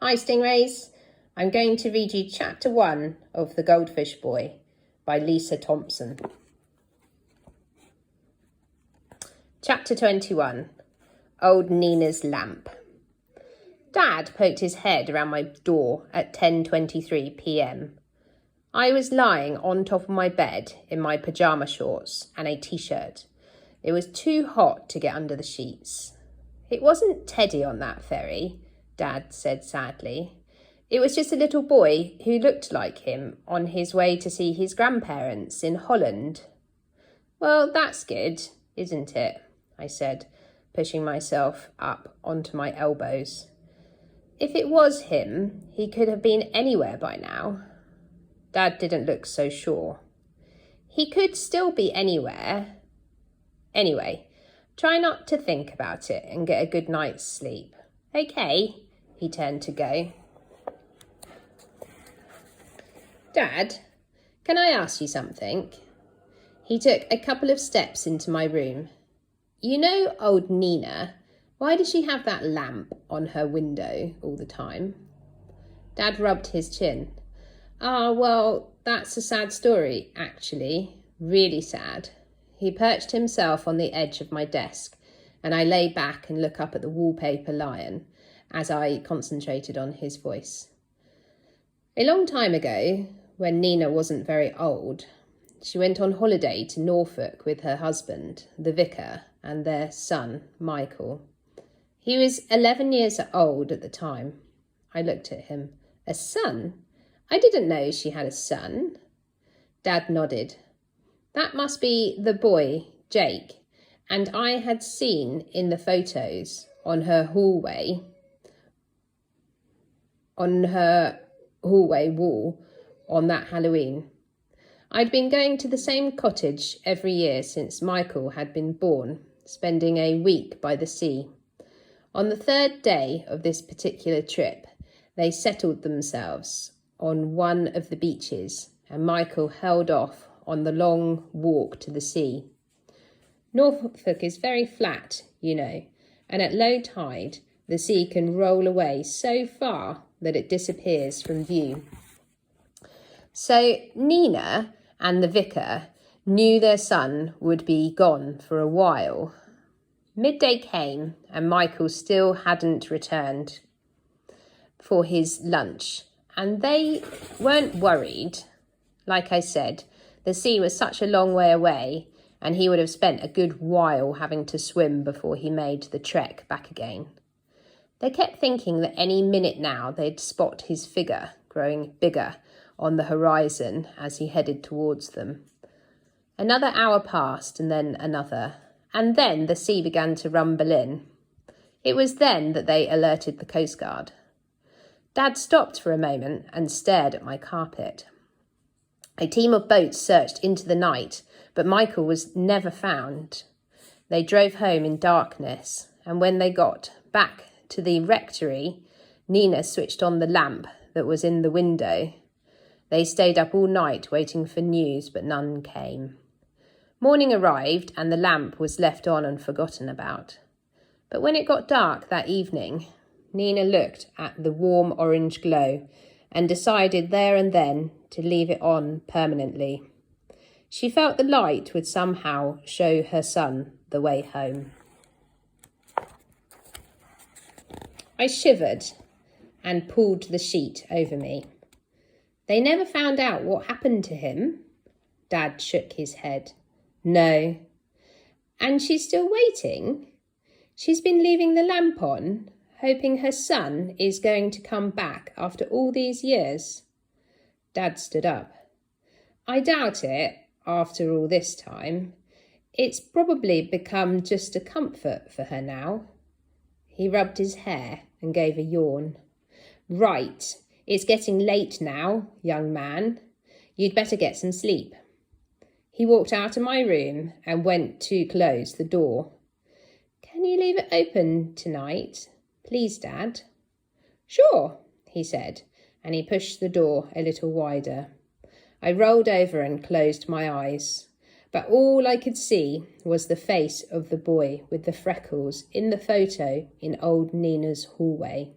Hi Stingrays, I'm going to read you chapter 1 of The Goldfish Boy by Lisa Thompson. Chapter 21, Old Nina's Lamp. Dad poked his head around my door at 10:23 p.m. I was lying on top of my bed in my pyjama shorts and a t-shirt. It was too hot to get under the sheets. It wasn't Teddy on that ferry, Dad said sadly. It was just a little boy who looked like him on his way to see his grandparents in Holland. Well, that's good, isn't it? I said, pushing myself up onto my elbows. If it was him, he could have been anywhere by now. Dad didn't look so sure. He could still be anywhere. Anyway, try not to think about it and get a good night's sleep. Okay, he turned to go. Dad, can I ask you something? He took a couple of steps into my room. You know old Nina, why does she have that lamp on her window all the time? Dad rubbed his chin. Well, that's a sad story, actually. Really sad. He perched himself on the edge of my desk, and I lay back and looked up at the wallpaper lion as I concentrated on his voice. A long time ago, when Nina wasn't very old, she went on holiday to Norfolk with her husband, the vicar, and their son, Michael. He was 11 years old at the time. I looked at him. A son? I didn't know she had a son. Dad nodded. That must be the boy, Jake, and I had seen in the photos on her hallway wall on that Halloween. I'd been going to the same cottage every year since Michael had been born, spending a week by the sea. On the third day of this particular trip, they settled themselves on one of the beaches, and Michael held off on the long walk to the sea. Norfolk is very flat, you know, and at low tide, the sea can roll away so far that it disappears from view. So Nina and the vicar knew their son would be gone for a while. Midday came and Michael still hadn't returned for his lunch, and they weren't worried. Like I said, the sea was such a long way away, and he would have spent a good while having to swim before he made the trek back again. They kept thinking that any minute now they'd spot his figure growing bigger on the horizon as he headed towards them. Another hour passed, and then another, and then the sea began to rumble in. It was then that they alerted the Coast Guard. Dad stopped for a moment and stared at my carpet. A team of boats searched into the night, but Michael was never found. They drove home in darkness, and when they got back to the rectory, Nina switched on the lamp that was in the window. They stayed up all night waiting for news, but none came. Morning arrived, and the lamp was left on and forgotten about. But when it got dark that evening, Nina looked at the warm orange glow and decided there and then to leave it on permanently. She felt the light would somehow show her son the way home. I shivered and pulled the sheet over me. They never found out what happened to him? Dad shook his head. No. And she's still waiting? She's been leaving the lamp on, hoping her son is going to come back after all these years? Dad stood up. I doubt it, after all this time. It's probably become just a comfort for her now. He rubbed his hair and gave a yawn. Right, it's getting late now, young man. You'd better get some sleep. He walked out of my room and went to close the door. Can you leave it open tonight? Please, Dad. Sure, he said, and he pushed the door a little wider. I rolled over and closed my eyes, but all I could see was the face of the boy with the freckles in the photo in old Nina's hallway.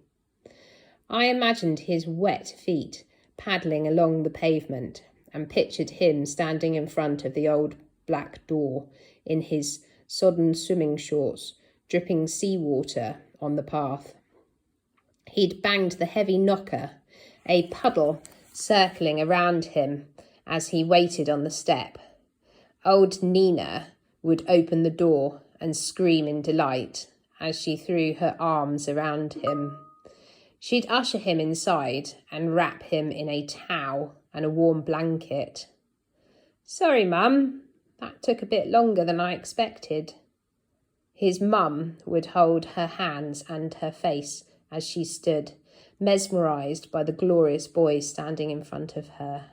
I imagined his wet feet paddling along the pavement and pictured him standing in front of the old black door in his sodden swimming shorts, dripping seawater on the path. He'd banged the heavy knocker, a puddle circling around him as he waited on the step. Old Nina would open the door and scream in delight as she threw her arms around him. She'd usher him inside and wrap him in a towel and a warm blanket. "Sorry, Mum, that took a bit longer than I expected." His mum would hold her hands and her face as she stood, mesmerised by the glorious boy standing in front of her.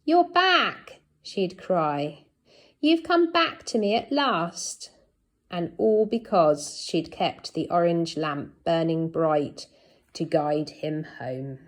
"You're back," she'd cry. "You've come back to me at last." And all because she'd kept the orange lamp burning bright to guide him home.